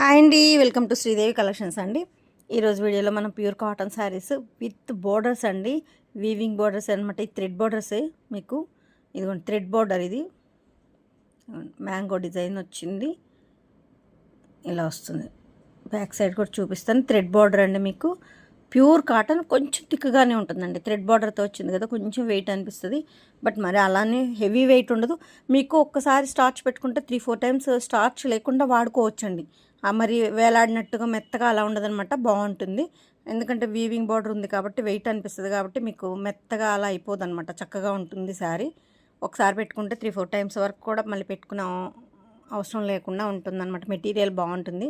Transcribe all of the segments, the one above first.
Hi అండి, welcome to Sridevi collections అండి. ఈరోజు వీడియోలో మనం pure cotton saris with borders అండి, వీవింగ్ బోర్డర్స్ అనమాట. ఈ థ్రెడ్ బోర్డర్సే మీకు ఇదిగోండి, థ్రెడ్ బోర్డర్ ఇది మ్యాంగో డిజైన్ వచ్చింది, ఇలా వస్తుంది. బ్యాక్ సైడ్ కూడా చూపిస్తాను. థ్రెడ్ బార్డర్ అండి, మీకు ప్యూర్ కాటన్, కొంచెం థిక్గానే ఉంటుందండి. థ్రెడ్ బార్డర్తో వచ్చింది కదా, కొంచెం వెయిట్ అనిపిస్తుంది, బట్ మరి అలానే హెవీ వెయిట్ ఉండదు. మీకు ఒక్కసారి స్టార్చ్ పెట్టుకుంటే 3-4 టైమ్స్ స్టార్చ్ లేకుండా వాడుకోవచ్చండి. మరి వేలాడినట్టుగా మెత్తగా అలా ఉండదనమాట, బాగుంటుంది. ఎందుకంటే వీవింగ్ బార్డర్ ఉంది కాబట్టి వెయిట్ అనిపిస్తుంది, కాబట్టి మీకు మెత్తగా అలా అయిపోదు అనమాట, చక్కగా ఉంటుంది శారీ. ఒకసారి పెట్టుకుంటే 3-4 టైమ్స్ వరకు కూడా మళ్ళీ పెట్టుకునే అవసరం లేకుండా ఉంటుందన్నమాట. మెటీరియల్ బాగుంటుంది,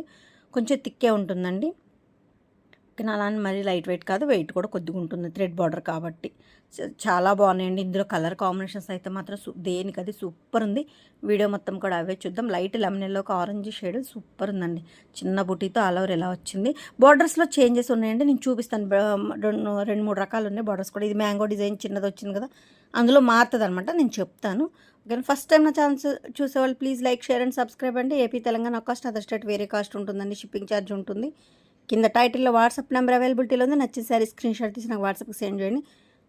కొంచెం థిక్కే ఉంటుందండి. కానీ అలానే మరీ లైట్ వెయిట్ కాదు, వెయిట్ కూడా కొద్దిగా ఉంటుంది, థ్రెడ్ బార్డర్ కాబట్టి. చాలా బాగున్నాయండి. ఇందులో కలర్ కాంబినేషన్స్ అయితే మాత్రం దేనికది సూపర్ ఉంది. వీడియో మొత్తం కూడా అవే చూద్దాం. లైట్ లెమన్ ఎల్లోకి ఆరెంజ్ షేడ్ సూపర్ ఉందండి. చిన్న బుటీతో ఆల్ ఓవర్ ఎలా వచ్చింది. బార్డర్స్లో చేంజెస్ ఉన్నాయండి, నేను చూపిస్తాను. 2-3 రకాలు ఉన్నాయి బార్డర్స్ కూడా. ఇది మ్యాంగో డిజైన్ చిన్నది వచ్చింది కదా, అందులో మారుతుంది అనమాట, నేను చెప్తాను. ఓకే, ఫస్ట్ టైం నా ఛాన్స్ చూసేవాళ్ళు please like, share and subscribe అండి. AP Telangana cost, other state వేరే కాస్ట్ ఉంటుందండి, షిప్పింగ్ ఛార్జ్ ఉంటుంది. కింద టైటిల్లో వాట్సాప్ నెంబర్ అవైలబిలిటీలో ఉంది. నచ్చిన శారీ స్క్రీన్ షాట్ తీసి నాకు వాట్సాప్కి సెండ్ చేయండి.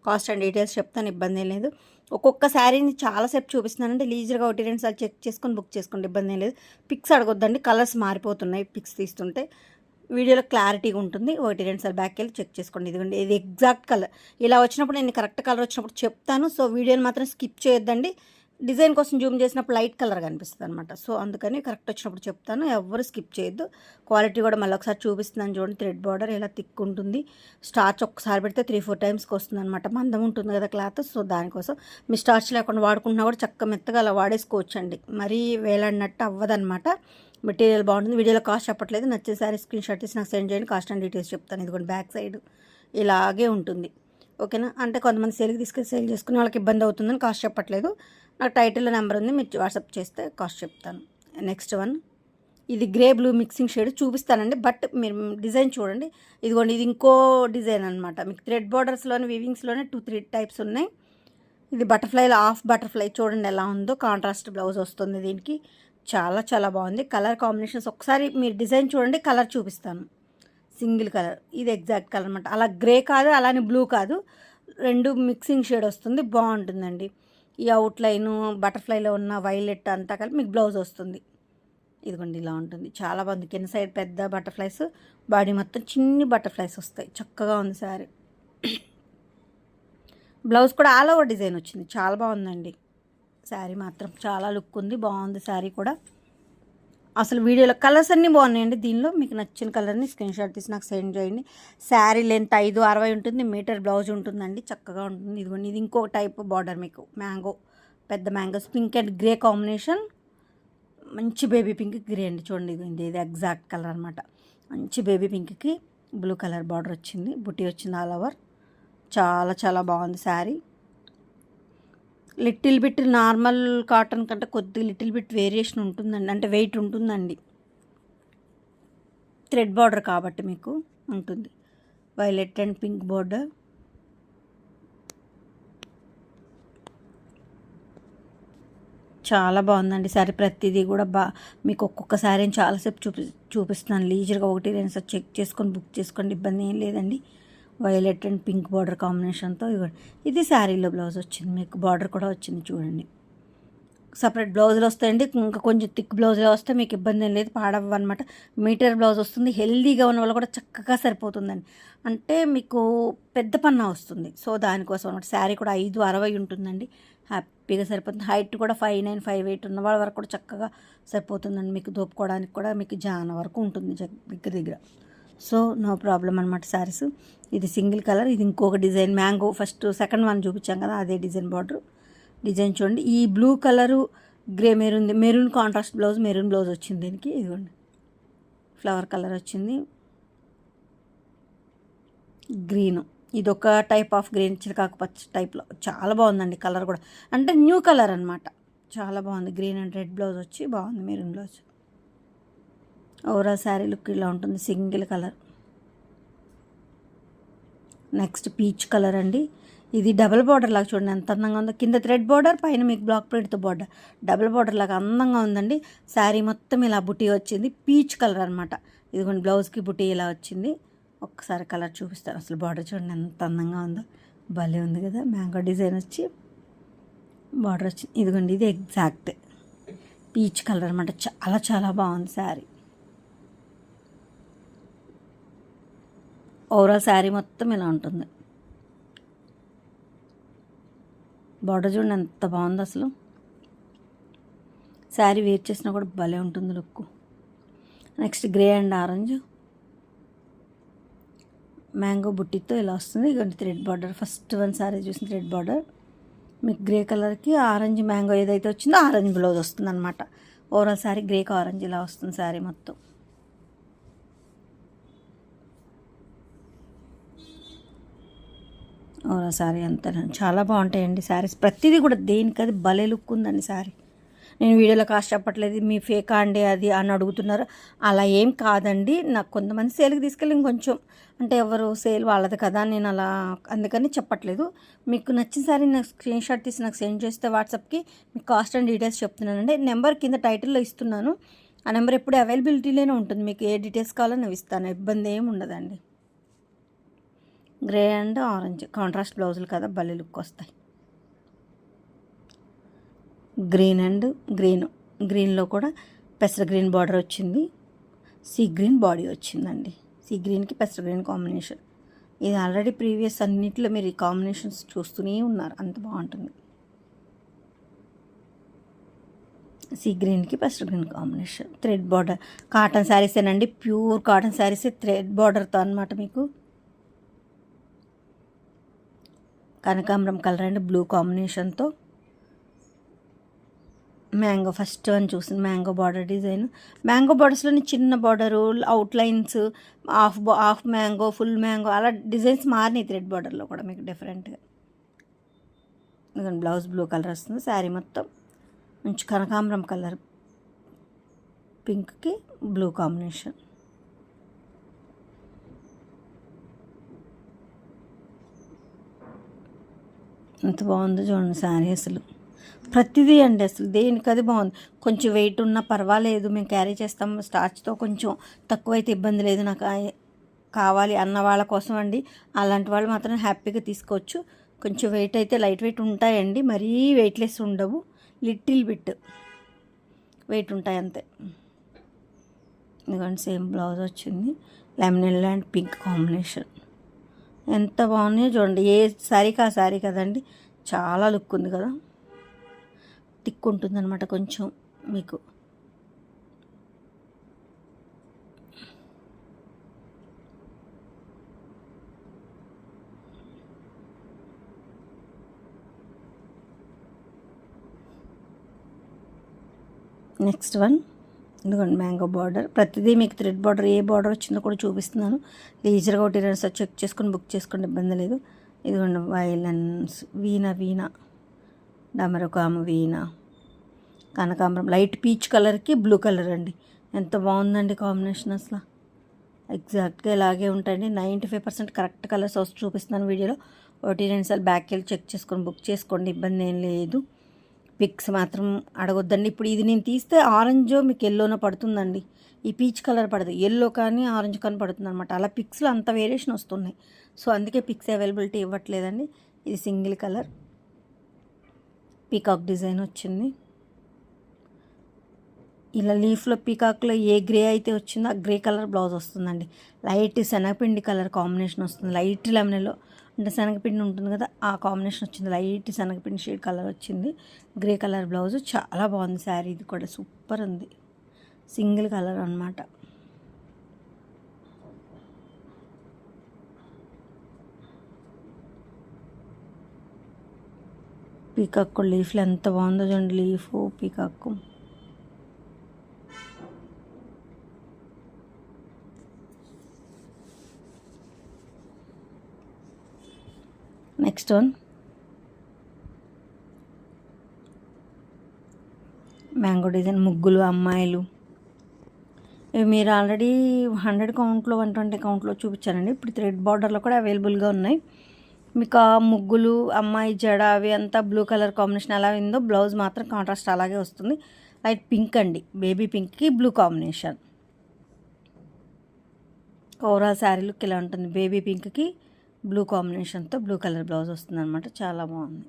కాస్ట్ అండ్ డీటెయిల్స్ చెప్తాను, ఇబ్బంది ఏం లేదు. ఒక్కొక్క శారీని చాలాసేపు చూపిస్తున్నానంటే లీజర్గా 1-2 సార్లు చెక్ చేసుకొని బుక్ చేసుకోండి, ఇబ్బంది ఏం లేదు. పిక్స్ అడగొద్దండి, కలర్స్ మారిపోతున్నాయి పిక్స్ తీస్తుంటే. వీడియోలో క్లారిటీగా ఉంటుంది. 1-2 సార్లు బ్యాక్ వెళ్ళి చెక్ చేసుకోండి. ఇదిగోండి, ఇది ఎగ్జాక్ట్ కలర్. ఇలా వచ్చినప్పుడు నేను కరెక్ట్ కలర్ వచ్చినప్పుడు చెప్తాను, సో వీడియోని మాత్రం స్కిప్ చేయొద్దండి. డిజైన్ కోసం జూమ్ చేసినప్పుడు లైట్ కలర్ కనిపిస్తుంది అనమాట, సో అందుకని కరెక్ట్ వచ్చినప్పుడు చెప్తాను, ఎవరు స్కిప్ చేయొద్దు. క్వాలిటీ కూడా మళ్ళీ ఒకసారి చూపిస్తున్నాను చూడండి. థ్రెడ్ బార్డర్ ఎలా థిక్ ఉంటుంది. స్టార్చ్ ఒక్కసారి పెడితే 3-4 టైమ్స్కి వస్తుంది అనమాట. మందం ఉంటుంది కదా క్లాత్, సో దానికోసం మీ స్టార్చ్ లేకుండా వాడుకుంటున్నా కూడా చక్క మెత్తగా అలా వాడేసుకోవచ్చండి. మరీ వేలాడినట్టు అవ్వదనమాట. మెటీరియల్ బాగుంటుంది. వీడియోలో కాస్ట్ చెప్పట్లేదు, నచ్చే సారీ స్క్రీన్ షాట్ తీసి నాకు సెండ్ చేయండి. కాస్ట్ అండ్ డీటెయిల్స్ చెప్తాను. ఇదిగోండి, బ్యాక్ సైడ్ ఇలాగే ఉంటుంది. ఓకేనా, అంటే కొంతమంది సేల్కి తీసుకెళ్ళి సేల్ చేసుకునే వాళ్ళకి ఇబ్బంది అవుతుందని కాస్ట్ చెప్పట్లేదు. నాకు టైటిల్లో నెంబర్ ఉంది, మీరు వాట్సాప్ చేస్తే కాస్ట్ చెప్తాను. నెక్స్ట్ వన్, ఇది గ్రే బ్లూ మిక్సింగ్ షేడ్ చూపిస్తానండి, బట్ మీరు డిజైన్ చూడండి. ఇదిగోండి, ఇది ఇంకో డిజైన్ అనమాట. మీకు థ్రెడ్ బార్డర్స్లోనే వీవింగ్స్లోనే 2-3 టైప్స్ ఉన్నాయి. ఇది బటర్ఫ్లైలో హాఫ్ బటర్ఫ్లై చూడండి ఎలా ఉందో. కాంట్రాస్ట్ బ్లౌజ్ వస్తుంది దీనికి. చాలా చాలా బాగుంది. కలర్ కాంబినేషన్స్ ఒకసారి మీరు డిజైన్ చూడండి, కలర్ చూపిస్తాను. సింగిల్ కలర్, ఇది ఎగ్జాక్ట్ కలర్ అనమాట. అలా గ్రే కాదు, అలానే బ్లూ కాదు, 2 మిక్సింగ్ షేడ్ వస్తుంది, బాగుంటుందండి. ఈ అవుట్లైను బటర్ఫ్లైలో ఉన్న వైలెట్ అంతా కలిపి మీకు బ్లౌజ్ వస్తుంది. ఇదిగోండి, ఇలా ఉంటుంది, చాలా బాగుంది. కింద సైడ్ పెద్ద బటర్ఫ్లైస్, బాడీ మొత్తం చిన్ని బటర్ఫ్లైస్ వస్తాయి. చక్కగా ఉంది శారీ. బ్లౌజ్ కూడా ఆల్ ఓవర్ డిజైన్ వచ్చింది, చాలా బాగుందండి. శారీ మాత్రం చాలా లుక్ ఉంది, బాగుంది శారీ కూడా. అసలు వీడియోలో కలర్స్ అన్నీ బాగున్నాయండి. దీనిలో మీకు నచ్చిన కలర్ని స్క్రీన్ షాట్ తీసి నాకు సెండ్ చేయండి. శారీ లెంత్ 5-60 ఉంటుంది, మీటర్ బ్లౌజ్ ఉంటుందండి, చక్కగా ఉంటుంది. ఇదిగోండి, ఇది ఇంకో టైప్ బార్డర్, మీకు మ్యాంగో, పెద్ద mangoes, pink and grey combination, మంచి బేబీ పింక్ గ్రే అండి. చూడండి, ఇది ఎగ్జాక్ట్ కలర్ అనమాట. మంచి బేబీ పింక్కి బ్లూ కలర్ బార్డర్ వచ్చింది, బుట్టి వచ్చింది ఆల్ ఓవర్. చాలా చాలా బాగుంది sari. Little bit normal cotton కంటే కొద్ది లిటిల్ బిట్ వేరియేషన్ ఉంటుందండి, అంటే వెయిట్ ఉంటుందండి. థ్రెడ్ బార్డర్ కాబట్టి మీకు ఉంటుంది. వైలెట్ అండ్ పింక్ బార్డర్, చాలా బాగుందండి శారీ. ప్రతిదీ కూడా మీకు ఒక్కొక్క శారీని చాలాసేపు చూపిస్తున్నాను. లీజర్గా 1-2 సార్లు చెక్ చేసుకొని బుక్ చేసుకోండి, ఇబ్బంది ఏం లేదండి. వైలెట్ అండ్ పింక్ బార్డర్ కాంబినేషన్తో ఇది శారీలో బ్లౌజ్ వచ్చింది, మీకు బార్డర్ కూడా వచ్చింది చూడండి. సపరేట్ బ్లౌజులు వస్తాయండి, ఇంకా కొంచెం థిక్ బ్లౌజులు వస్తే మీకు ఇబ్బంది ఏం లేదు, పాడవ్వ అనమాట. మీటర్ బ్లౌజ్ వస్తుంది, హెల్దీగా ఉన్న వాళ్ళు కూడా చక్కగా సరిపోతుందండి. అంటే మీకు పెద్ద పన్నా వస్తుంది, సో దానికోసం అనమాట. శారీ కూడా 5-60 ఉంటుందండి, హ్యాపీగా సరిపోతుంది. హైట్ కూడా 5'9", 5'8" ఉన్న వాళ్ళ వరకు కూడా చక్కగా సరిపోతుందండి. మీకు దోపుకోవడానికి కూడా మీకు జాన వరకు ఉంటుంది దగ్గర. సో నో ప్రాబ్లం అనమాట శారీస్. ఇది సింగిల్ కలర్, ఇది ఇంకొక design mango. First second one చూపించాం కదా, అదే డిజైన్ బార్డర్. డిజైన్ చూడండి, ఈ blue colour grey maroon contrast blouse, maroon blouse వచ్చింది దీనికి. ఇదిగోండి, ఫ్లవర్ కలర్ వచ్చింది, గ్రీను. ఇది ఒక టైప్ ఆఫ్ గ్రీన్, చిలకాకుపచ్చ టైప్లో చాలా బాగుందండి. కలర్ కూడా అంటే న్యూ కలర్ అనమాట, చాలా బాగుంది. గ్రీన్ అండ్ రెడ్ బ్లౌజ్ వచ్చి బాగుంది, maroon blouse. Overall sari look ఇలా ఉంటుంది, single colour. Next peach colour అండి. ఇది డబుల్ బార్డర్ లాగా చూడండి ఎంత అందంగా ఉందో. కింద థ్రెడ్ బార్డర్, పైన మీకు బ్లాక్ ప్రింట్తో బార్డర్, డబుల్ బార్డర్ లాగా అందంగా ఉందండి. శారీ మొత్తం ఇలా బుటీ వచ్చింది, పీచ్ కలర్ అనమాట. ఇదిగోండి బ్లౌజ్కి బుటీ ఇలా వచ్చింది. ఒక్కసారి కలర్ చూపిస్తాను. అసలు బార్డర్ చూడండి ఎంత అందంగా ఉందో, భలే ఉంది కదా. మ్యాంగో డిజైన్ వచ్చి బార్డర్ వచ్చింది. ఇదిగోండి ఇది ఎగ్జాక్ట్ పీచ్ కలర్ అనమాట. చాలా చాలా బాగుంది శారీ. ఓవరాల్ శారీ మొత్తం ఇలా ఉంటుంది. బార్డర్ చూడండి ఎంత బాగుంది అసలు. శారీ వేర్ చేసినా కూడా భలే ఉంటుంది look. Next grey and orange mango బుట్టితో ఇలా వస్తుంది. ఇక thread border, first one sari చూసిన థ్రెడ్ బార్డర్. మీకు గ్రే కలర్కి ఆరెంజ్ మ్యాంగో ఏదైతే వచ్చిందో ఆరెంజ్ బ్లౌజ్ వస్తుంది అనమాట. ఓవరాల్ శారీ గ్రేకి ఆరెంజ్ ఇలా వస్తుంది శారీ మొత్తం. ఓవరాల్ శారీ అంతా చాలా బాగుంటాయండి శారీస్. ప్రతిదీ కూడా దేనికది భలే లుక్ ఉందండి శారీ. నేను వీడియోలో కాస్ట్ చెప్పట్లేదు, మీ ఫేకా అండి అది అని అడుగుతున్నారు. అలా ఏం కాదండి. నాకు కొంతమంది సేల్కి తీసుకెళ్ళి ఇంకొంచెం అంటే ఎవరు సేల్ వాళ్ళది కదా, నేను అలా అందుకని చెప్పట్లేదు. మీకు నచ్చిన శారీ నాకు స్క్రీన్ షాట్ తీసి నాకు సెండ్ చేస్తే వాట్సాప్కి మీకు కాస్ట్ అండ్ డీటెయిల్స్ చెప్తున్నానండి. నెంబర్ కింద టైటిల్లో ఇస్తున్నాను. ఆ నెంబర్ ఎప్పుడు అవైలబిలిటీలోనే ఉంటుంది. మీకు ఏ డీటెయిల్స్ కావాలో నేను ఇస్తాను, ఇబ్బంది ఏమి ఉండదండి. గ్రే అండ్ ఆరెంజ్ కాంట్రాస్ట్ బ్లౌజులు కదా, భలే లుక్ వస్తాయి. గ్రీన్ అండ్ గ్రీన్లో కూడా పెసర గ్రీన్ బార్డర్ వచ్చింది, సీ గ్రీన్ బాడీ వచ్చిందండి. సీ గ్రీన్కి పెసర గ్రీన్ కాంబినేషన్. ఇది ఆల్రెడీ ప్రీవియస్ అన్నింటిలో మీరు ఈ కాంబినేషన్స్ చూస్తూనే ఉన్నారు, అంత బాగుంటుంది. సీ గ్రీన్కి పెసర green combination. Thread border cotton శారీసేనండి, ప్యూర్ కాటన్ శారీసే థ్రెడ్ బార్డర్తో అనమాట. మీకు కనకాంబరం కలర్ అండ్ బ్లూ కాంబినేషన్తో మ్యాంగో, ఫస్ట్ వన్ చూసింది మ్యాంగో బార్డర్ డిజైన్. మ్యాంగో బార్డర్స్లోని చిన్న border, outlines, half mango, full mango అలా డిజైన్స్ మారినాయి థ్రెడ్ బార్డర్లో కూడా మీకు డిఫరెంట్గా. బ్లౌజ్ బ్లూ కలర్ వస్తుంది. శారీ మొత్తం మంచి కనకాంబరం కలర్, పింక్కి బ్లూ కాంబినేషన్. ఎంత బాగుందో చూడండి శారీ. అసలు ప్రతిదీ అండి అసలు దేనికది బాగుంది. కొంచెం వెయిట్ ఉన్నా పర్వాలేదు, మేము క్యారీ చేస్తాం, స్టార్చ్తో కొంచెం తక్కువైతే ఇబ్బంది లేదు, నాకు కావాలి అన్న వాళ్ళ కోసం అండి. అలాంటి వాళ్ళు మాత్రం హ్యాపీగా తీసుకోవచ్చు. కొంచెం వెయిట్ అయితే లైట్ వెయిట్ ఉంటాయండి, మరీ వెయిట్లెస్ ఉండవు, లిటిల్ బిట్ వెయిట్ ఉంటాయి అంతే. ఎందుకంటే సేమ్ బ్లౌజ్ వచ్చింది, lemon yellow and pink combination. ఎంత బాగున్నాయో చూడండి. ఏ శారీకి ఆ శారీ కదండి, చాలా లుక్ ఉంది కదా. థిక్ ఉంటుంది అనమాట కొంచెం మీకు. నెక్స్ట్ వన్ ఎందుకండి మ్యాంగో బార్డర్. ప్రతిదీ మీకు థ్రెడ్ బార్డర్ ఏ బార్డర్ వచ్చిందో కూడా చూపిస్తున్నాను. లీజర్గా ఒకటి రెండు చెక్ చేసుకొని బుక్ చేసుకోండి, ఇబ్బంది లేదు. ఇదిగోండి వైలెన్స్, వీణ డమరుకాము, వీణ కనకాంబరం, లైట్ పీచ్ కలర్కి బ్లూ కలర్ అండి. ఎంత బాగుందండి కాంబినేషన్ అసలు. ఎగ్జాక్ట్గా ఇలాగే ఉంటాయండి. 95% కరెక్ట్ కలర్స్ వస్తూ చూపిస్తున్నాను వీడియోలో. ఒకటి రెండు సార్లు బ్యాక్కి వెళ్ళి చెక్ చేసుకొని బుక్ చేసుకోండి, ఇబ్బంది ఏం లేదు. పిక్స్ మాత్రం అడగొద్దండి. ఇప్పుడు ఇది నేను తీస్తే ఆరెంజ్ మీకు ఎల్లోనో పడుతుందండి, ఈ పీచ్ కలర్ పడదు, ఎల్లో కానీ ఆరెంజ్ కానీ పడుతుంది అనమాట. అలా పిక్స్లో అంత వేరియేషన్ వస్తున్నాయి. సో అందుకే పిక్స్ అవైలబిలిటీ ఇవ్వట్లేదండి. ఇది సింగిల్ కలర్ పీకాక్ డిజైన్ వచ్చింది. ఇలా లీఫ్లో పీకాక్లో ఏ గ్రే అయితే వచ్చిందో ఆ గ్రే కలర్ బ్లౌజ్ వస్తుందండి. లైట్ శనగపిండి కలర్ కాంబినేషన్ వస్తుంది, లైట్ లెమన్లో అంటే శనగపిండి ఉంటుంది కదా ఆ కాంబినేషన్ వచ్చింది. లైట్ శనగపిండి షేడ్ కలర్ వచ్చింది, గ్రే కలర్ బ్లౌజ్. చాలా బాగుంది శారీ, ఇది కూడా సూపర్ ఉంది. సింగిల్ కలర్ అనమాట. పీకాక్ లీఫ్లో ఎంత బాగుందో చూడండి, leaf peacock. Next one mango design, ముగ్గులు, అమ్మాయిలు. ఇవి మీరు ఆల్రెడీ 100 కౌంట్లో 120 కౌంట్లో చూపించానండి. ఇప్పుడు థ్రెడ్ బార్డర్లో కూడా అవైలబుల్గా ఉన్నాయి. మీకు ఆ ముగ్గులు అమ్మాయి జడ అవి అంతా బ్లూ కలర్ కాంబినేషన్ ఎలా ఉందో బ్లౌజ్ మాత్రం కాంట్రాస్ట్ అలాగే వస్తుంది. లైట్ పింక్ అండి, బేబీ పింక్కి blue combination. Overall sari look ఇలా ఉంటుంది. బేబీ పింక్కి బ్లూ కాంబినేషన్తో బ్లూ కలర్ బ్లౌజ్ వస్తుంది అనమాట. చాలా బాగుంది.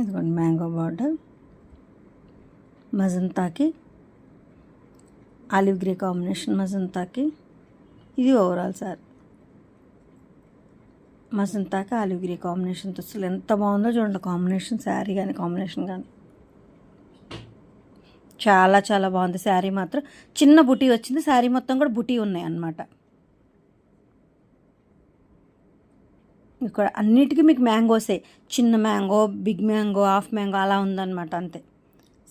ఇదిగోండి మ్యాంగో బార్డర్, మజంతాకి ఆలివ్ గ్రే కాంబినేషన్, మజంతాకి ఇది ఓవరాల్ సారీ. మజంతాకి ఆలివ్ గ్రే కాంబినేషన్తో అసలు ఎంత బాగుందో చూడండి కాంబినేషన్. శారీ కానీ కాంబినేషన్ కానీ చాలా చాలా బాగుంది. శారీ మాత్రం చిన్న బుటీ వచ్చింది, శారీ మొత్తం కూడా బుటీ ఉన్నాయి అన్నమాట. ఇక్కడ అన్నిటికీ మీకు మ్యాంగోసే, చిన్న mango, big mango, half mango అలా ఉందన్నమాట అంతే.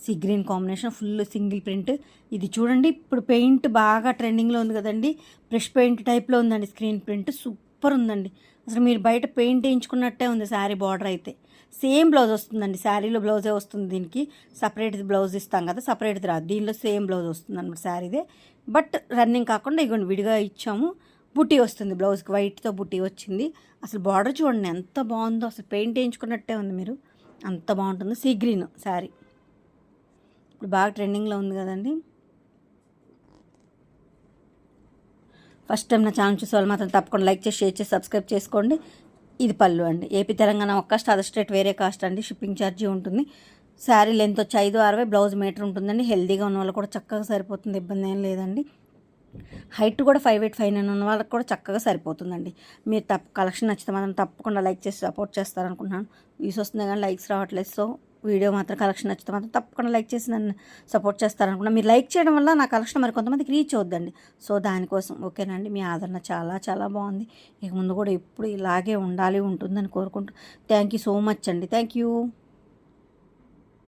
Sea green combination, full single print. ఇది చూడండి, ఇప్పుడు పెయింట్ బాగా ట్రెండింగ్లో ఉంది కదండి, బ్రష్ పెయింట్ టైప్లో ఉందండి స్క్రీన్ ప్రింట్. సూపర్ ఉందండి, అసలు మీరు బయట పెయింట్ వేయించుకున్నట్టే ఉంది. శారీ బార్డర్ అయితే సేమ్ బ్లౌజ్ వస్తుందండి, శారీలో బ్లౌజే వస్తుంది. దీనికి సపరేట్ బ్లౌజ్ ఇస్తాం కదా, సపరేట్ది రాదు, దీనిలో సేమ్ బ్లౌజ్ వస్తుంది అనమాట శారీదే. బట్ రన్నింగ్ కాకుండా ఇగోండి విడిగా ఇచ్చాము. బుట్టి వస్తుంది బ్లౌజ్కి, వైట్తో బుట్టి వచ్చింది. అసలు బార్డర్ చూడండి ఎంత బాగుందో, అసలు పెయింట్ వేయించుకున్నట్టే ఉంది మీరు, అంత బాగుంటుంది. సీ గ్రీన్ శారీ ఇప్పుడు బాగా ట్రెండింగ్లో ఉంది కదండి. ఫస్ట్ టైం నా ఛానల్ చూసే వాళ్ళు మాత్రం తప్పకుండా లైక్ చేసి, షేర్ చేసి, సబ్స్క్రైబ్ చేసుకోండి. ఇది పళ్ళు అండి, ఏపీ తెలంగాణ ఒక కాస్ట్, అదర్ స్టేట్ వేరే కాస్ట్ అండి. షిప్పింగ్ ఛార్జీ ఉంటుంది. శారీ లెంత్ వచ్చి 560, బ్లౌజ్ మీటర్ ఉంటుందండి. హెల్దీగా ఉన్న వాళ్ళు కూడా చక్కగా సరిపోతుంది, ఇబ్బంది ఏం లేదండి. హైట్ కూడా 5'8", 5'9" ఉన్న వాళ్ళకి కూడా చక్కగా సరిపోతుందండి. మీరు కలెక్షన్ నచ్చితే మాత్రం తప్పకుండా లైక్ చేసి సపోర్ట్ చేస్తారనుకుంటున్నాను. వ్యూస్ వస్తుంది కానీ లైక్స్ రావట్లేదు. సో వీడియో మాత్రం కలెక్షన్ నచ్చితే మాత్రం తప్పకుండా లైక్ చేసి నన్ను సపోర్ట్ చేస్తారనుకున్నాను. మీరు లైక్ చేయడం వల్ల నా కలెక్షన్ మరి కొంతమందికి రీచ్ అవుద్దండి. సో దానికోసం ఓకేనండి. మీ ఆదరణ చాలా చాలా బాగుంది. ఇక ముందు కూడా ఎప్పుడు ఇలాగే ఉండాలి, ఉంటుందని కోరుకుంటూ థ్యాంక్ యూ సో మచ్ అండి. Thank you.